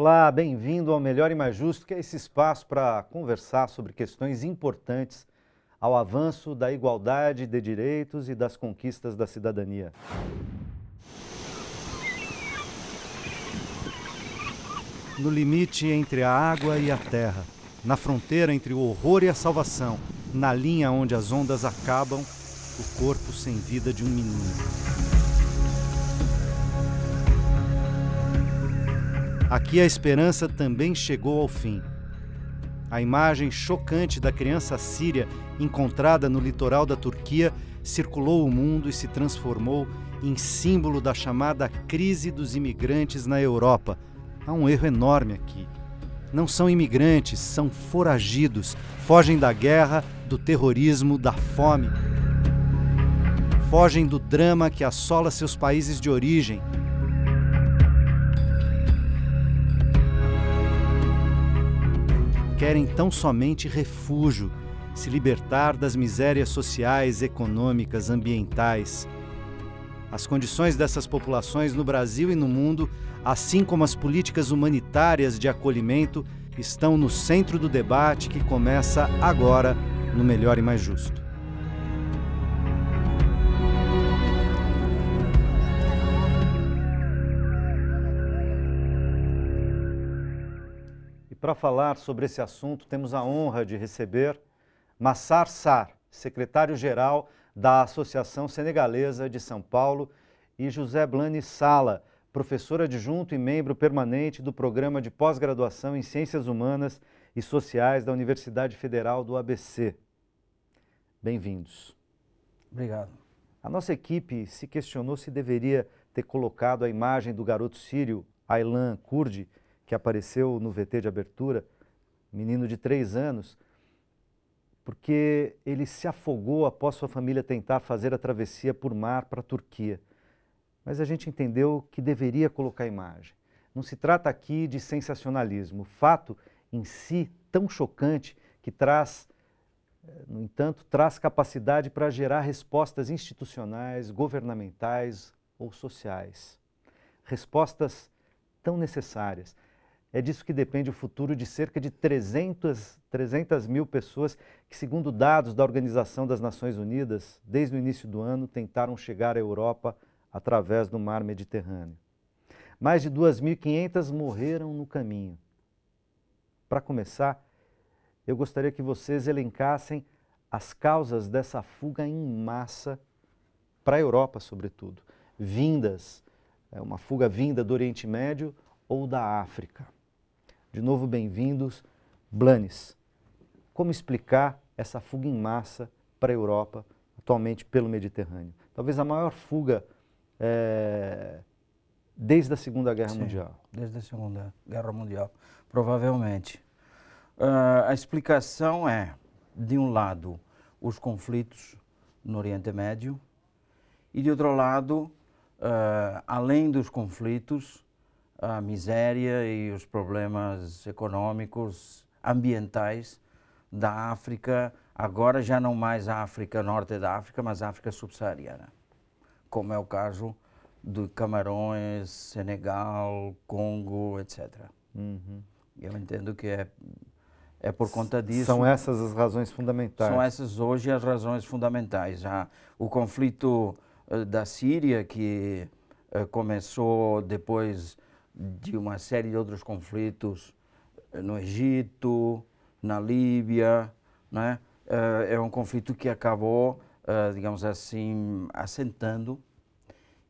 Olá, bem-vindo ao Melhor e Mais Justo, que é esse espaço para conversar sobre questões importantes ao avanço da igualdade de direitos e das conquistas da cidadania. No limite entre a água e a terra, na fronteira entre o horror e a salvação, na linha onde as ondas acabam, o corpo sem vida de um menino. Aqui a esperança também chegou ao fim. A imagem chocante da criança síria encontrada no litoral da Turquia circulou o mundo e se transformou em símbolo da chamada crise dos imigrantes na Europa. Há um erro enorme aqui. Não são imigrantes, são foragidos. Fogem da guerra, do terrorismo, da fome. Fogem do drama que assola seus países de origem. Querem tão somente refúgio, se libertar das misérias sociais, econômicas, ambientais. As condições dessas populações no Brasil e no mundo, assim como as políticas humanitárias de acolhimento, estão no centro do debate que começa agora no Melhor e Mais Justo. Para falar sobre esse assunto, temos a honra de receber Massar Sarr, secretário-geral da Associação Senegalesa de São Paulo, e José Blany Sala, professor adjunto e membro permanente do Programa de Pós-Graduação em Ciências Humanas e Sociais da Universidade Federal do ABC. Bem-vindos. Obrigado. A nossa equipe se questionou se deveria ter colocado a imagem do garoto sírio Aylan Kurdi, que apareceu no VT de abertura, menino de 3 anos, porque ele se afogou após sua família tentar fazer a travessia por mar para a Turquia. Mas a gente entendeu que deveria colocar a imagem. Não se trata aqui de sensacionalismo. O fato em si, tão chocante, que traz, no entanto, traz capacidade para gerar respostas institucionais, governamentais ou sociais. Respostas tão necessárias. É disso que depende o futuro de cerca de 300 mil pessoas que, segundo dados da Organização das Nações Unidas, desde o início do ano, tentaram chegar à Europa através do mar Mediterrâneo. Mais de 2.500 morreram no caminho. Para começar, eu gostaria que vocês elencassem as causas dessa fuga em massa para a Europa, sobretudo. Uma fuga vinda do Oriente Médio ou da África. De novo, bem-vindos. Blany, como explicar essa fuga em massa para a Europa, atualmente pelo Mediterrâneo? Talvez a maior fuga desde a Segunda Guerra Mundial. Desde a Segunda Guerra Mundial, provavelmente. A explicação é, de um lado, os conflitos no Oriente Médio e, de outro lado, além dos conflitos, a miséria e os problemas econômicos, ambientais da África, agora já não mais a África, norte da África, mas a África subsaariana, como é o caso de Camarões, Senegal, Congo, etc. Eu entendo que é por conta disso. São essas as razões fundamentais. São essas hoje as razões fundamentais. O conflito da Síria, que começou depois de uma série de outros conflitos no Egito, na Líbia, né? É um conflito que acabou, digamos assim, assentando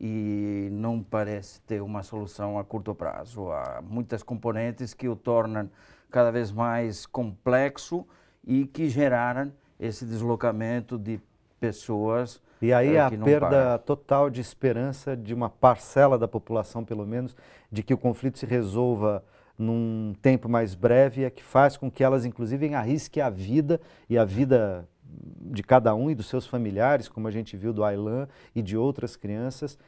e não parece ter uma solução a curto prazo. Há muitas componentes que o tornam cada vez mais complexo e que geraram esse deslocamento de pessoas. E aí a perda total de esperança de uma parcela da população, pelo menos, de que o conflito se resolva num tempo mais breve, é que faz com que elas, inclusive, arrisquem a vida e a vida de cada um e dos seus familiares, como a gente viu do Aylan e de outras crianças,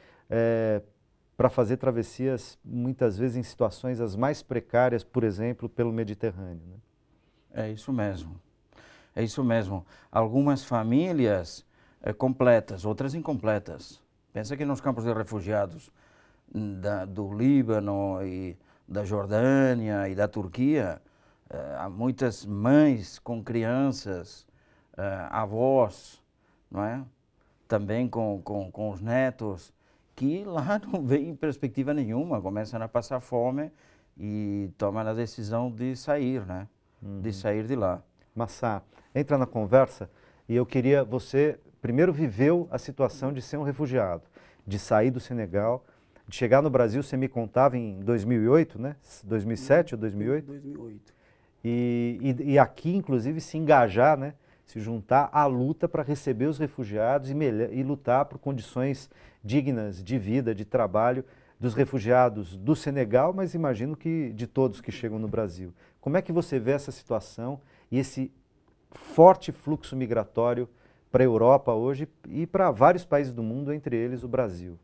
para fazer travessias, muitas vezes, em situações as mais precárias, por exemplo, pelo Mediterrâneo. Né? É isso mesmo. É isso mesmo. Algumas famílias completas, outras incompletas. Pensa que nos campos de refugiados do Líbano e da Jordânia e da Turquia, há muitas mães com crianças, avós, não é? Também com os netos, que lá não vem perspectiva nenhuma, começam a passar fome e tomam a decisão de sair, né? De sair de lá. Massá, entra na conversa e eu queria, você primeiro viveu a situação de ser um refugiado, de sair do Senegal, de chegar no Brasil, você me contava em 2008, né? 2007 ou 2008? 2008. E aqui, inclusive, se engajar, né? Se juntar à luta para receber os refugiados e lutar por condições dignas de vida, de trabalho dos refugiados do Senegal, mas imagino que de todos que chegam no Brasil. Como é que você vê essa situação e esse forte fluxo migratório para a Europa hoje e para vários países do mundo, entre eles o Brasil?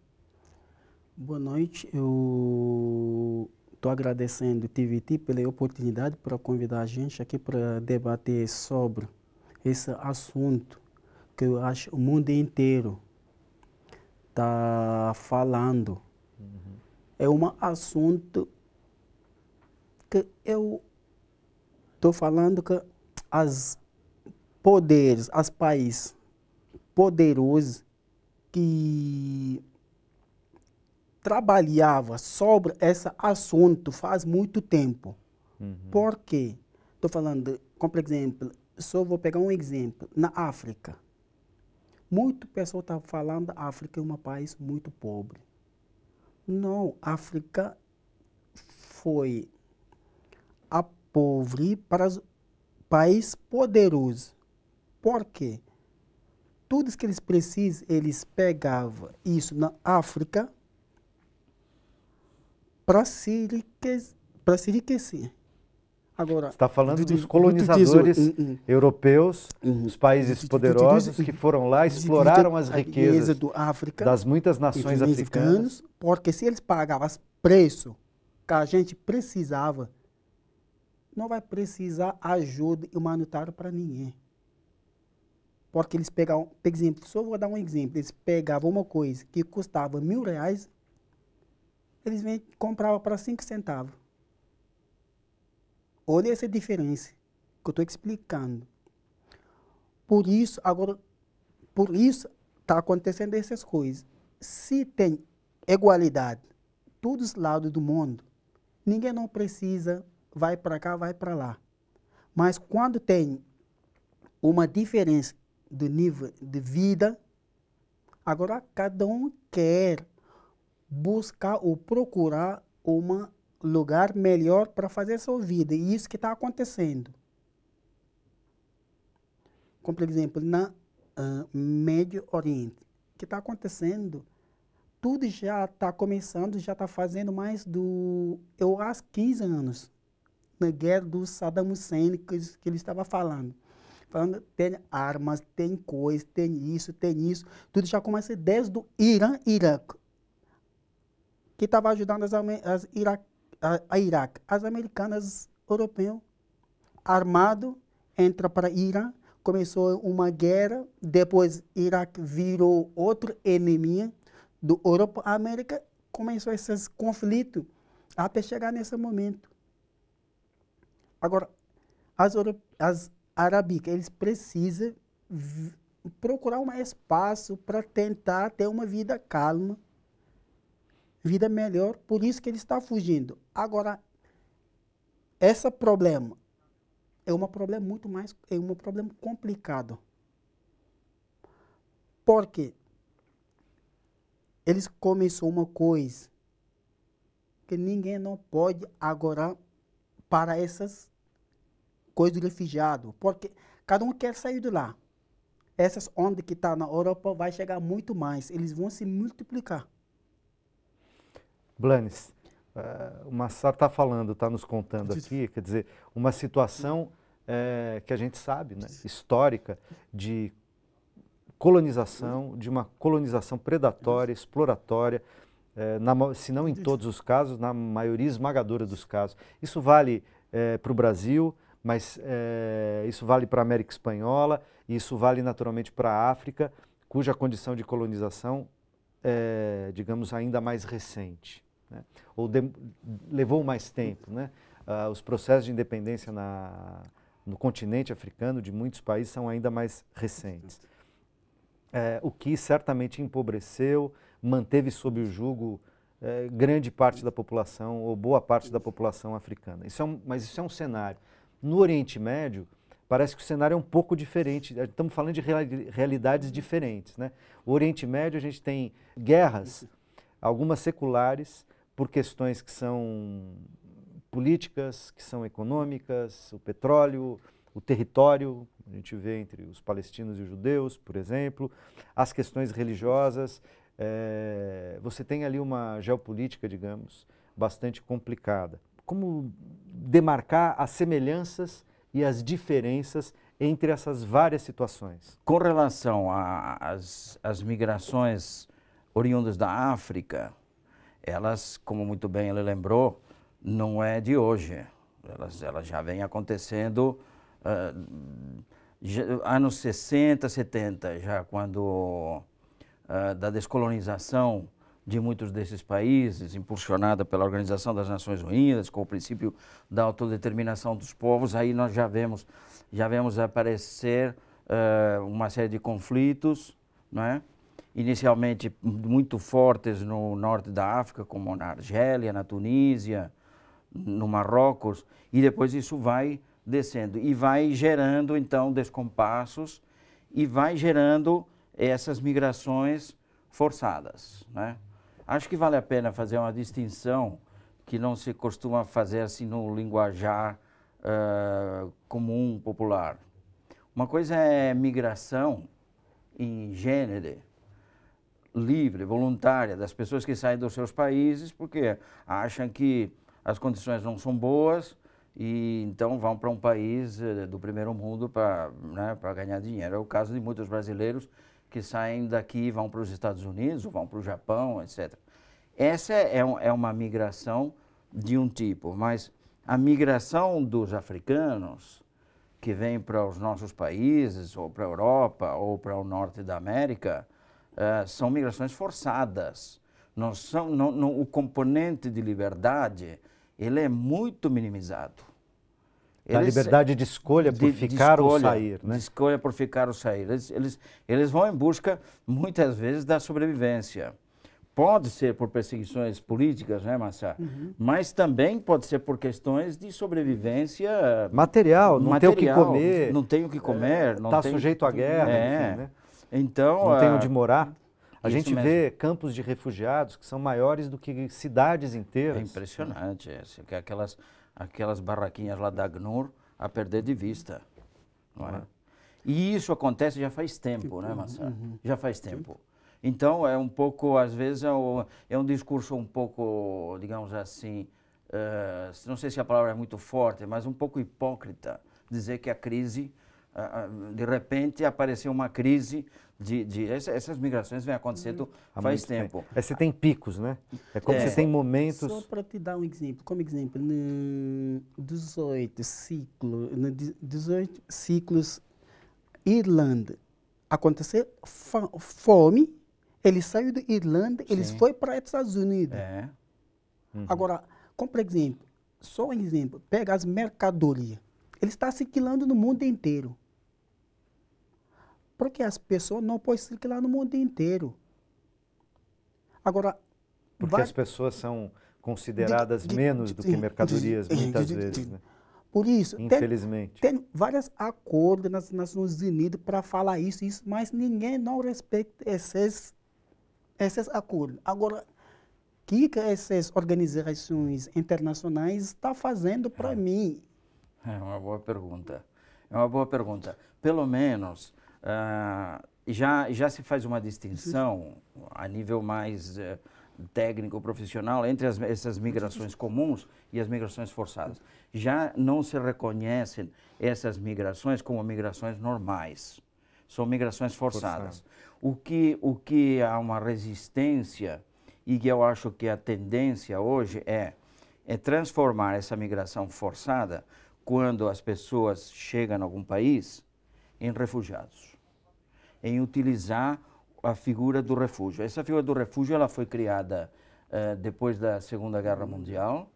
Boa noite, eu estou agradecendo o TVT pela oportunidade para convidar a gente aqui para debater sobre esse assunto que eu acho o mundo inteiro está falando. É um assunto que eu estou falando que as poderes, as países poderosos que trabalhava sobre esse assunto faz muito tempo. Por quê? Estou falando, como exemplo, só vou pegar um exemplo. Na África, muita pessoa está falando que a África é um país muito pobre. Não, a África foi a pobre para os países poderosos. Por quê? Tudo que eles precisam, eles pegavam isso na África para se enriquecer. Agora, você está falando dos colonizadores europeus, os países poderosos que foram lá, exploraram as riquezas das muitas nações africanas. Porque se eles pagavam os preços que a gente precisava, não vai precisar ajuda humanitária para ninguém. Porque eles pegavam, por exemplo, só vou dar um exemplo, eles pegavam uma coisa que custava R$1.000, eles compravam para 5 centavos. Olha essa diferença que eu estou explicando. Por isso está acontecendo essas coisas. Se tem igualdade, todos os lados do mundo, ninguém não precisa, vai para cá, vai para lá. Mas quando tem uma diferença do nível de vida, agora cada um quer buscar ou procurar um lugar melhor para fazer sua vida. E isso que está acontecendo. Como, por exemplo, na Médio Oriente. O que está acontecendo? Tudo já está começando, já está fazendo mais eu acho, 15 anos. Na guerra do Saddam Hussein, que ele estava falando. Falando, tem armas, tem coisa, tem isso. Tudo já começa desde o Irã e Iraque. Que estava ajudando a Iraque. As americanas, europeus, armado, entra para Irã, começou uma guerra, depois Iraque virou outro inimigo do Europa, a América, começou esses conflitos até chegar nesse momento. Agora, as arábicas, eles precisam procurar um espaço para tentar ter uma vida calma, vida melhor, por isso que ele está fugindo. Agora, esse problema é um problema é um problema complicado. Porque eles começaram uma coisa que ninguém não pode agora para essas coisas de refugiado, porque cada um quer sair de lá. Essas ondas que estão na Europa vai chegar muito mais, eles vão se multiplicar. Blanes, o Massá está falando, está nos contando aqui, quer dizer, uma situação que a gente sabe, né, histórica, de colonização, de uma colonização predatória, exploratória, se não em todos os casos, na maioria esmagadora dos casos. Isso vale para o Brasil, mas isso vale para a América Espanhola, isso vale naturalmente para a África, cuja condição de colonização é, digamos, ainda mais recente. né? Ou levou mais tempo, né? Os processos de independência no continente africano de muitos países são ainda mais recentes. O que certamente empobreceu, manteve sob o jugo grande parte da população, ou boa parte da população africana. Mas isso é um cenário. No Oriente Médio, parece que o cenário é um pouco diferente. Estamos falando de realidades diferentes, né? O Oriente Médio, a gente tem guerras, algumas seculares, por questões que são políticas, que são econômicas, o petróleo, o território, a gente vê entre os palestinos e os judeus, por exemplo, as questões religiosas. Você tem ali uma geopolítica, digamos, bastante complicada. Como demarcar as semelhanças e as diferenças entre essas várias situações? Com relação às migrações oriundas da África, elas, como muito bem ele lembrou, não é de hoje. Elas já vêm acontecendo anos 60, 70, já quando da descolonização de muitos desses países, impulsionada pela Organização das Nações Unidas, com o princípio da autodeterminação dos povos, aí nós já vemos aparecer uma série de conflitos, não é? Inicialmente muito fortes no norte da África, como na Argélia, na Tunísia, no Marrocos, e depois isso vai descendo e vai gerando então descompassos e vai gerando essas migrações forçadas, né? Acho que vale a pena fazer uma distinção que não se costuma fazer assim no linguajar comum, popular. Uma coisa é migração em gênero, livre, voluntária, das pessoas que saem dos seus países porque acham que as condições não são boas e então vão para um país do primeiro mundo para ganhar dinheiro. É o caso de muitos brasileiros que saem daqui e vão para os Estados Unidos, ou vão para o Japão, etc. Essa é uma migração de um tipo, mas a migração dos africanos que vêm para os nossos países, ou para a Europa, ou para o norte da América, são migrações forçadas. O componente de liberdade, ele é muito minimizado. A liberdade de escolha por ficar ou sair, né? De escolha por ficar ou sair. Eles vão em busca, muitas vezes, da sobrevivência. Pode ser por perseguições políticas, né, Massá? Uhum. Mas também pode ser por questões de sobrevivência material, não tem o que comer. Não tem o que comer. Está sujeito à guerra, enfim, né? Então, não tem onde morar. A gente mesmo. vê campos de refugiados que são maiores do que cidades inteiras. É impressionante. Aquelas barraquinhas lá da ACNUR a perder de vista. Não é? E isso acontece já faz tempo, né, Massá? Uhum. Já faz tempo. Então, é um pouco, às vezes, é um discurso um pouco, digamos assim, não sei se a palavra é muito forte, mas um pouco hipócrita, dizer que a crise, de repente, apareceu uma crise essas migrações vêm acontecendo faz tempo. Você tem picos, né? É como você tem momentos... Só para te dar um exemplo, como exemplo, no 18 ciclos Irlanda, aconteceu fome, ele saiu da Irlanda, eles foram para os Estados Unidos. Uhum. Agora, como por exemplo, só um exemplo, pega as mercadorias, ele está circulando no mundo inteiro. Porque as pessoas não podem circular no mundo inteiro. Agora, porque as pessoas são consideradas menos do que mercadorias, muitas vezes, né? Por isso, infelizmente. Tem vários acordos nas Nações Unidas para falar isso, mas ninguém não respeita esses acordos. Agora, o que essas organizações internacionais estão fazendo para mim? É uma boa pergunta. É uma boa pergunta. Pelo menos... já se faz uma distinção a nível mais técnico, profissional, entre essas migrações comuns e as migrações forçadas. Já não se reconhecem essas migrações como migrações normais. São migrações forçadas. O que há uma resistência e que eu acho que a tendência hoje é transformar essa migração forçada, quando as pessoas chegam a algum país, em refugiados, em utilizar a figura do refúgio. Essa figura do refúgio ela foi criada depois da Segunda Guerra Mundial.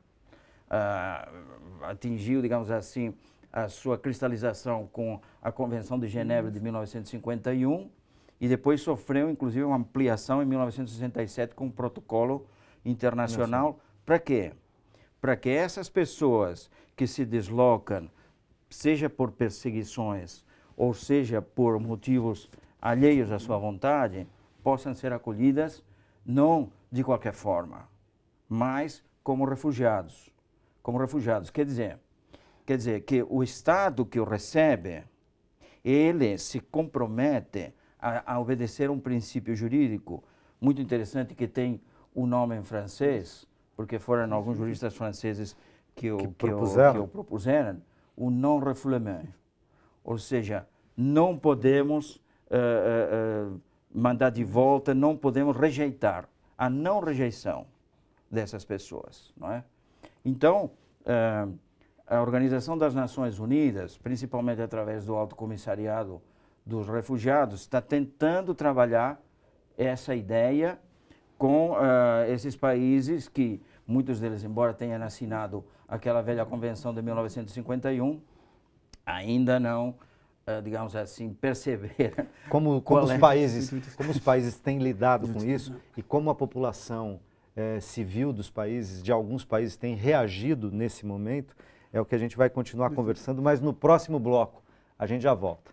Atingiu, digamos assim, a sua cristalização com a Convenção de Genebra de 1951 e depois sofreu, inclusive, uma ampliação em 1967 com um protocolo internacional. Para quê? Para que essas pessoas que se deslocam, seja por perseguições ou seja por motivos alheios à sua vontade, possam ser acolhidas não de qualquer forma, mas como refugiados. Como refugiados. Quer dizer que o Estado que o recebe, ele se compromete a obedecer um princípio jurídico muito interessante que tem o nome em francês, porque foram alguns juristas franceses que o propuseram, o non-refoulement. Ou seja, não podemos mandar de volta, não podemos rejeitar, a não rejeição dessas pessoas, não é? Então, a Organização das Nações Unidas, principalmente através do Alto Comissariado dos Refugiados, está tentando trabalhar essa ideia com esses países que, muitos deles, embora tenham assinado aquela velha Convenção de 1951, ainda não, digamos assim, perceberam como os países têm lidado com isso e como a população civil dos países, de alguns países, tem reagido nesse momento, é o que a gente vai continuar conversando, mas no próximo bloco a gente já volta.